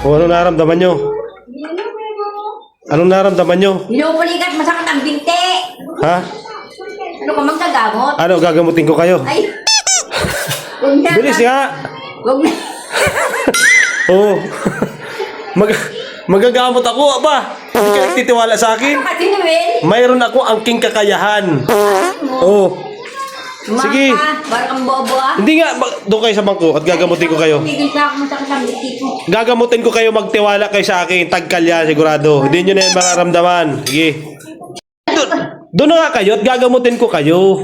O, anong nararamdaman nyo? Anong nararamdaman nyo? Pinupulikat, masakit ang binti. Ha? Ano ka magkagamot? Ano, gagamutin ko kayo? Ay. Huwag na. Bilis nga! Huwag na. Oo. Magagamot ako, aba. Hindi ka nagtitiwala sa akin. Ano kasi Noel? Mayroon ako angking kakayahan. Oo. Sige. Parang kang bobo ah. Hindi nga, doon kayo sa bangko at gagamutin ko kayo. Tigil ka ako masakit ang binti ko. Gagamutin ko kayo, magtiwala kayo sa akin. Tagkal yan, sigurado. Hindi nyo na yan mararamdaman. Sige. Doon na nga kayo at gagamutin ko kayo.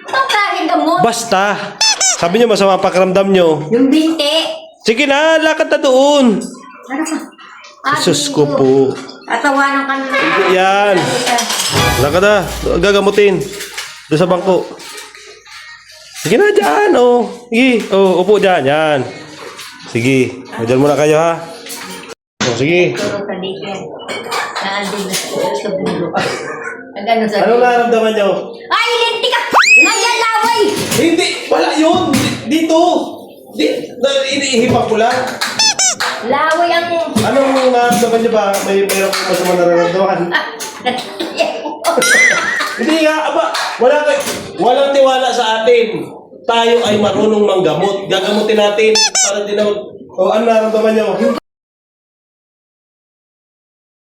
Itong klaseng gamot. Basta. Sabi nyo, masama ang pakiramdam nyo. Yung binti. Sige na, lakad na doon. Ano ka? Jesus ko po. Tatawanan ka na. Yan. Lakad na. Gagamutin. Doon sa bangko. Sige na, dyan. Oh. Sige. Oh, upo dyan. Yan. Sige. Diyan muna kayo, ha. Oh, sige. Turo ka dito. Naandun na sa bulo. Nagano sa Anong nararamdaman nyo? Ay, linti ka! Ayan, laway! Hindi. Wala yun. Dito. Inihipak ko lang. Laway ang... Anong nararamdaman nyo ba? May mayroon ko masama nararamdaman. Hindi nga, aba, walang tiwala sa atin. Tayo ay marunong manggamot. Gagamutin natin para din na... O, ano nararamdaman nyo?